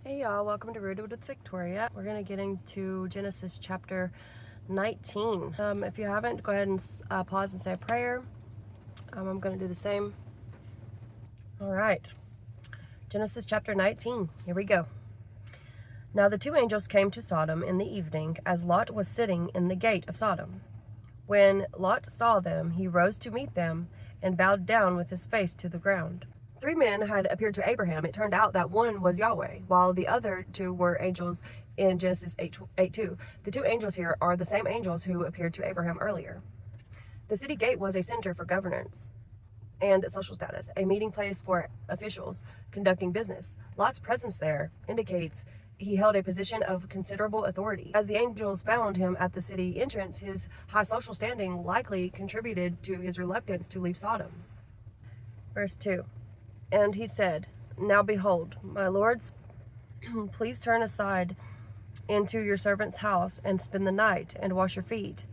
Hey y'all, welcome to Rooted with Victoria. We're going to get into Genesis chapter 19. If you haven't, go ahead and pause and say a prayer. I'm going to do the same. All right. Genesis chapter 19. Here we go. Now the two angels came to Sodom in the evening, as Lot was sitting in the gate of Sodom. When Lot saw them, he rose to meet them and bowed down with his face to the ground. 3 men had appeared to Abraham. It turned out that one was Yahweh, while the other 2 were angels in Genesis 8:2. The 2 angels here are the same angels who appeared to Abraham earlier. The city gate was a center for governance and social status, a meeting place for officials conducting business. Lot's presence there indicates he held a position of considerable authority. As the angels found him at the city entrance, his high social standing likely contributed to his reluctance to leave Sodom. Verse 2. And he said, Now behold, my lords, please turn aside into your servant's house and spend the night and wash your feet.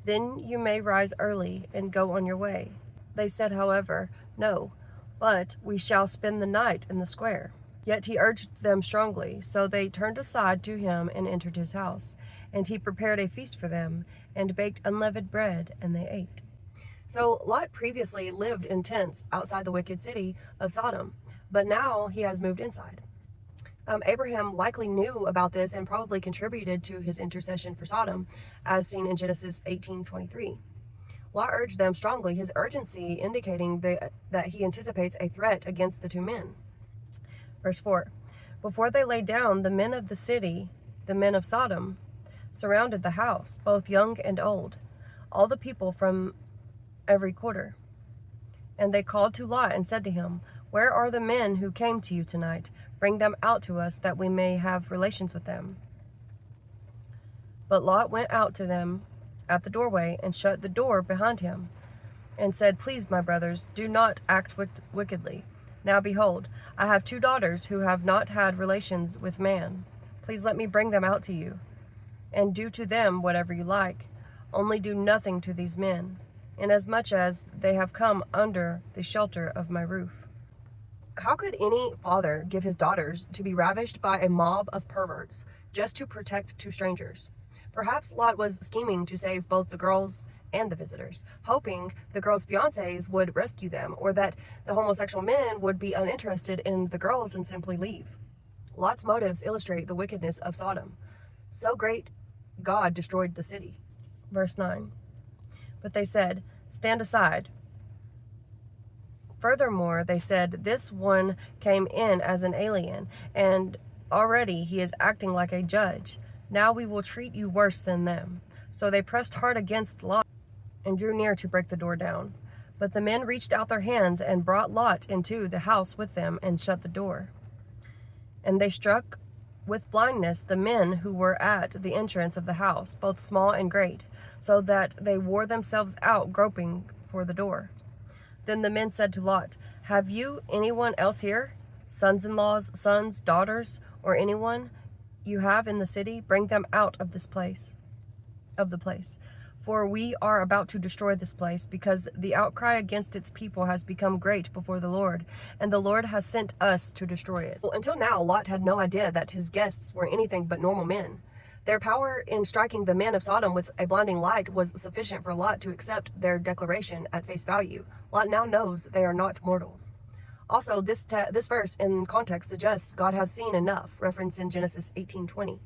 Then you may rise early and go on your way. They said, however, No, but we shall spend the night in the square. Yet he urged them strongly, so they turned aside to him and entered his house. And he prepared a feast for them and baked unleavened bread, and they ate. So Lot previously lived in tents outside the wicked city of Sodom, but now he has moved inside. Abraham likely knew about this and probably contributed to his intercession for Sodom, as seen in Genesis 18:23. Lot urged them strongly, his urgency indicating that he anticipates a threat against the 2 men. Verse 4. Before they lay down, the men of the city, the men of Sodom, surrounded the house, both young and old, all the people from every quarter. And they called to Lot and said to him, Where are the men who came to you tonight? Bring them out to us, that we may have relations with them. But Lot went out to them at the doorway and shut the door behind him, and said, Please, my brothers, do not act wickedly. Now behold, I have 2 daughters who have not had relations with man. Please let me bring them out to you, and do to them whatever you like. Only do nothing to these men, inasmuch as they have come under the shelter of my roof. How could any father give his daughters to be ravished by a mob of perverts just to protect 2 strangers? Perhaps Lot was scheming to save both the girls and the visitors, hoping the girls' fiancés would rescue them, or that the homosexual men would be uninterested in the girls and simply leave. Lot's motives illustrate the wickedness of Sodom. So great, God destroyed the city. Verse 9. But they said, Stand aside. Furthermore, they said, This one came in as an alien, and already he is acting like a judge. Now we will treat you worse than them. So they pressed hard against Lot and drew near to break the door down. But the men reached out their hands and brought Lot into the house with them and shut the door. And they struck with blindness the men who were at the entrance of the house, both small and great, so that they wore themselves out groping for the door. Then the men said to Lot, Have you anyone else here? Sons-in-laws, sons, daughters, or anyone you have in the city? Bring them out of the place. For we are about to destroy this place, because the outcry against its people has become great before the Lord, and the Lord has sent us to destroy it. Well, until now, Lot had no idea that his guests were anything but normal men. Their power in striking the men of Sodom with a blinding light was sufficient for Lot to accept their declaration at face value. Lot now knows they are not mortals. Also, this verse in context suggests God has seen enough, reference in Genesis 18:20.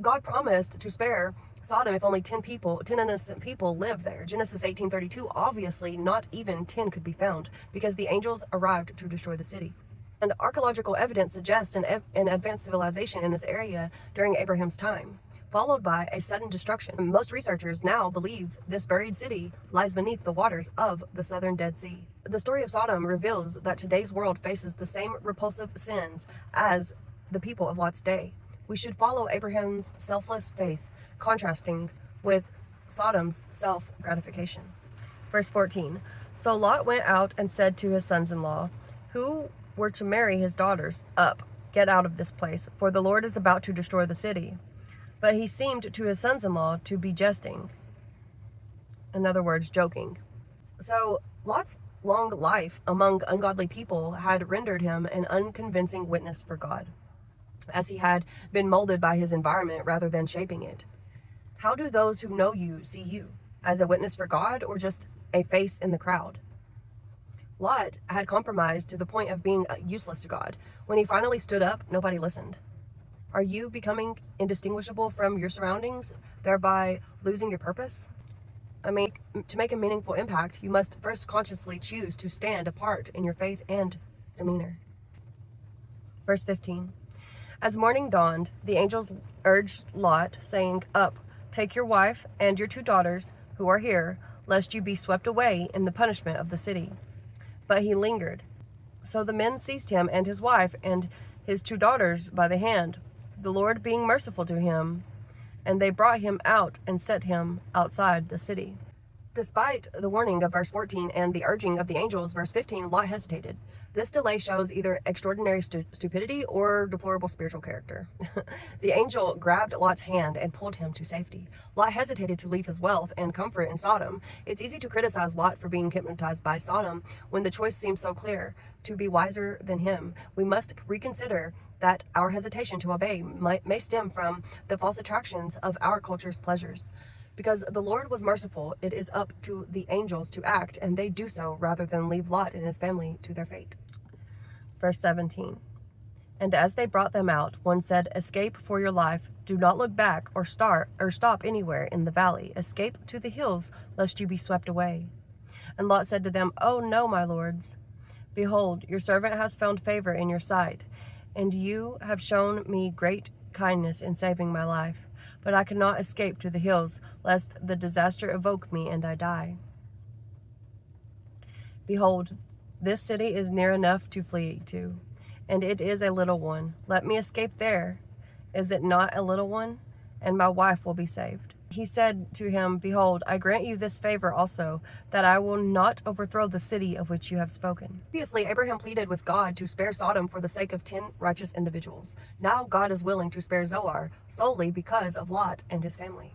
God promised to spare Sodom if only 10 innocent people lived there. Genesis 18:32, obviously not even 10 could be found, because the angels arrived to destroy the city. And archaeological evidence suggests an advanced civilization in this area during Abraham's time, followed by a sudden destruction. Most researchers now believe this buried city lies beneath the waters of the southern Dead Sea. The story of Sodom reveals that today's world faces the same repulsive sins as the people of Lot's day. We should follow Abraham's selfless faith, contrasting with Sodom's self-gratification. Verse 14. So Lot went out and said to his sons-in-law, who were to marry his daughters, Up, get out of this place, for the Lord is about to destroy the city. But he seemed to his sons-in-law to be jesting. In other words, joking. So Lot's long life among ungodly people had rendered him an unconvincing witness for God. as he had been molded by his environment rather than shaping it. How do those who know you see you? As a witness for God or just a face in the crowd? Lot had compromised to the point of being useless to God. When he finally stood up, nobody listened. Are you becoming indistinguishable from your surroundings, thereby losing your purpose? To make a meaningful impact, you must first consciously choose to stand apart in your faith and demeanor. Verse 15. As morning dawned, the angels urged Lot, saying, "Up, take your wife and your 2 daughters who are here, lest you be swept away in the punishment of the city." But he lingered. So the men seized him and his wife and his 2 daughters by the hand, the Lord being merciful to him, and they brought him out and set him outside the city. Despite the warning of verse 14 and the urging of the angels, verse 15, Lot hesitated. This delay shows either extraordinary stupidity or deplorable spiritual character. The angel grabbed Lot's hand and pulled him to safety. Lot hesitated to leave his wealth and comfort in Sodom. It's easy to criticize Lot for being hypnotized by Sodom when the choice seems so clear. To be wiser than him, we must reconsider that our hesitation to obey may stem from the false attractions of our culture's pleasures. Because the Lord was merciful, it is up to the angels to act, and they do so rather than leave Lot and his family to their fate. Verse 17. And as they brought them out, one said, "Escape for your life. Do not look back or stop anywhere in the valley. Escape to the hills, lest you be swept away." And Lot said to them, "Oh no, my lords. Behold, your servant has found favor in your sight, and you have shown me great kindness in saving my life. But I cannot escape to the hills, lest the disaster evoke me and I die. Behold, this city is near enough to flee to, and it is a little one. Let me escape there. Is it not a little one? And my wife will be saved." He said to him, "Behold, I grant you this favor also, that I will not overthrow the city of which you have spoken." Previously, Abraham pleaded with God to spare Sodom for the sake of 10 righteous individuals. Now God is willing to spare Zoar solely because of Lot and his family,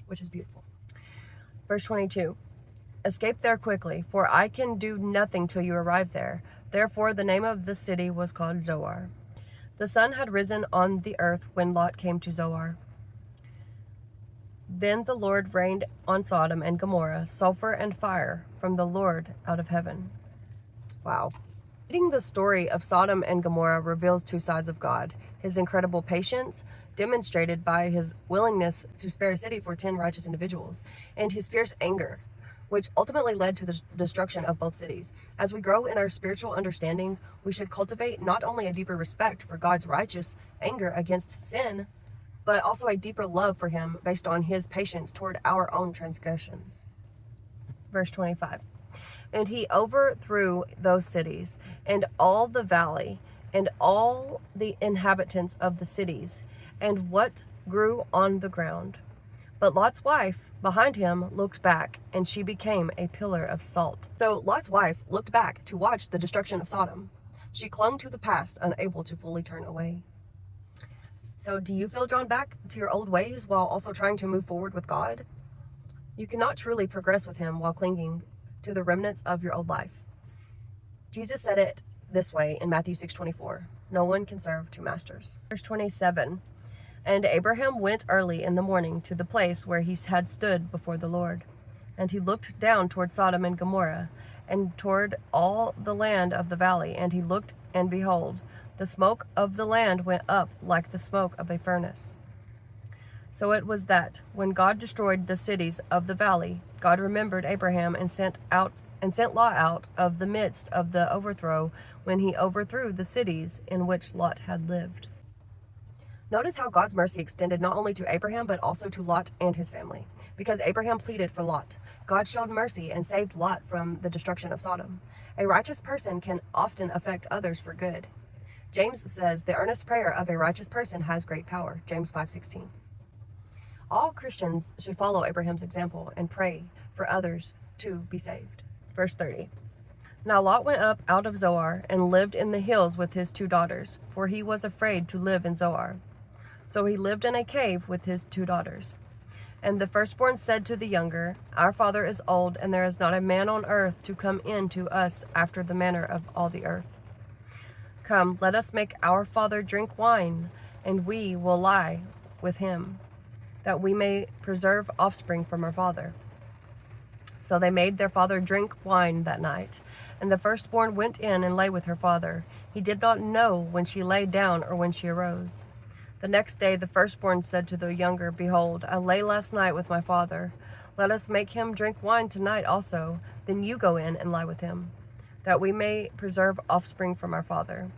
which is beautiful. Verse 22. "Escape there quickly, for I can do nothing till you arrive there." Therefore the name of the city was called Zoar. The sun had risen on the earth when Lot came to Zoar. Then the Lord rained on Sodom and Gomorrah sulfur and fire from the Lord out of heaven. Wow. Reading the story of Sodom and Gomorrah reveals 2 sides of God: his incredible patience, demonstrated by his willingness to spare a city for 10 righteous individuals, and his fierce anger, which ultimately led to the destruction of both cities. As we grow in our spiritual understanding, we should cultivate not only a deeper respect for God's righteous anger against sin, but also a deeper love for him based on his patience toward our own transgressions. Verse 25. "And he overthrew those cities, and all the valley, and all the inhabitants of the cities, and what grew on the ground. But Lot's wife behind him looked back, and she became a pillar of salt." So Lot's wife looked back to watch the destruction of Sodom. She clung to the past, unable to fully turn away. So do you feel drawn back to your old ways while also trying to move forward with God? You cannot truly progress with him while clinging to the remnants of your old life. Jesus said it this way in Matthew 6:24, "No one can serve 2 masters." Verse 27, "And Abraham went early in the morning to the place where he had stood before the Lord. And he looked down toward Sodom and Gomorrah, and toward all the land of the valley. And he looked, and behold, the smoke of the land went up like the smoke of a furnace. So it was that, when God destroyed the cities of the valley, God remembered Abraham and sent Lot out of the midst of the overthrow, when he overthrew the cities in which Lot had lived." Notice how God's mercy extended not only to Abraham, but also to Lot and his family. Because Abraham pleaded for Lot, God showed mercy and saved Lot from the destruction of Sodom. A righteous person can often affect others for good. James says, "The earnest prayer of a righteous person has great power." James 5:16. All Christians should follow Abraham's example and pray for others to be saved. Verse 30. "Now Lot went up out of Zoar and lived in the hills with his 2 daughters, for he was afraid to live in Zoar. So he lived in a cave with his 2 daughters. And the firstborn said to the younger, 'Our father is old, and there is not a man on earth to come in to us after the manner of all the earth. Come, let us make our father drink wine, and we will lie with him, that we may preserve offspring from our father. So they made their father drink wine that night, and the firstborn went in and lay with her father. He did not know when she lay down or when she arose. The next day the firstborn said to the younger, Behold, I lay last night with my father. Let us make him drink wine tonight also. Then you go in and lie with him, that we may preserve offspring from our father.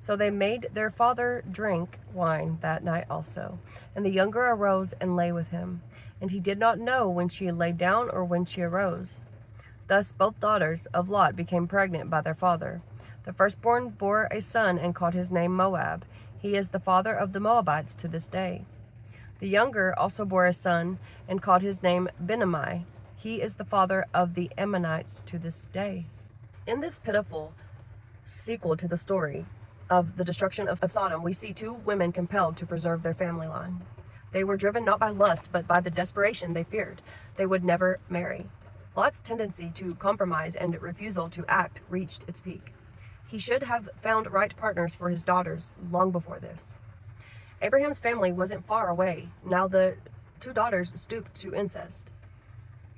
So they made their father drink wine that night also. And the younger arose and lay with him. And he did not know when she lay down or when she arose. Thus both daughters of Lot became pregnant by their father. The firstborn bore a son and called his name Moab. He is the father of the Moabites to this day. The younger also bore a son and called his name Benami. He is the father of the Ammonites to this day. In this pitiful sequel to the story of the destruction of Sodom, we see two women compelled to preserve their family line. They were driven not by lust, but by the desperation they feared they would never marry. Lot's tendency to compromise and refusal to act reached its peak. He should have found right partners for his daughters long before this. Abraham's family wasn't far away. Now the two daughters stooped to incest,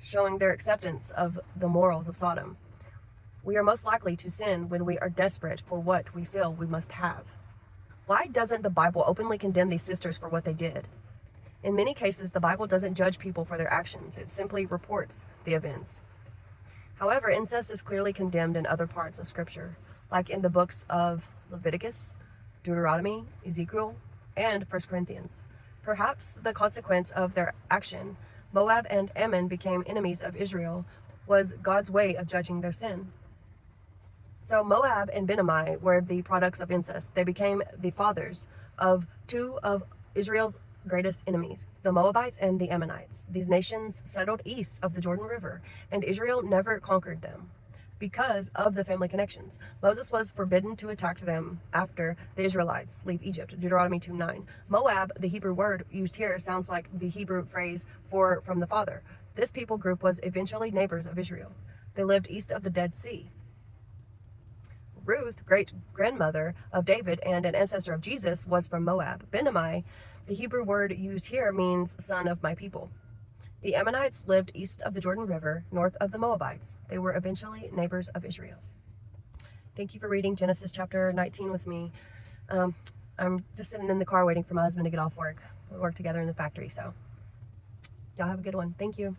showing their acceptance of the morals of Sodom. We are most likely to sin when we are desperate for what we feel we must have. Why doesn't the Bible openly condemn these sisters for what they did? In many cases, the Bible doesn't judge people for their actions. It simply reports the events. However, incest is clearly condemned in other parts of Scripture, like in the books of Leviticus, Deuteronomy, Ezekiel, and 1 Corinthians. Perhaps the consequence of their action, Moab and Ammon became enemies of Israel, was God's way of judging their sin. So Moab and Benami were the products of incest. They became the fathers of two of Israel's greatest enemies, the Moabites and the Ammonites. These nations settled east of the Jordan River, and Israel never conquered them because of the family connections. Moses was forbidden to attack them after the Israelites leave Egypt, Deuteronomy 2:9. Moab, the Hebrew word used here, sounds like the Hebrew phrase for from the father. This people group was eventually neighbors of Israel. They lived east of the Dead Sea. Ruth, great-grandmother of David and an ancestor of Jesus, was from Moab. Benami, the Hebrew word used here, means son of my people. The Ammonites lived east of the Jordan River, north of the Moabites. They were eventually neighbors of Israel. Thank you for reading Genesis chapter 19 with me. I'm just sitting in the car waiting for my husband to get off work. We work together in the factory, so y'all have a good one. Thank you.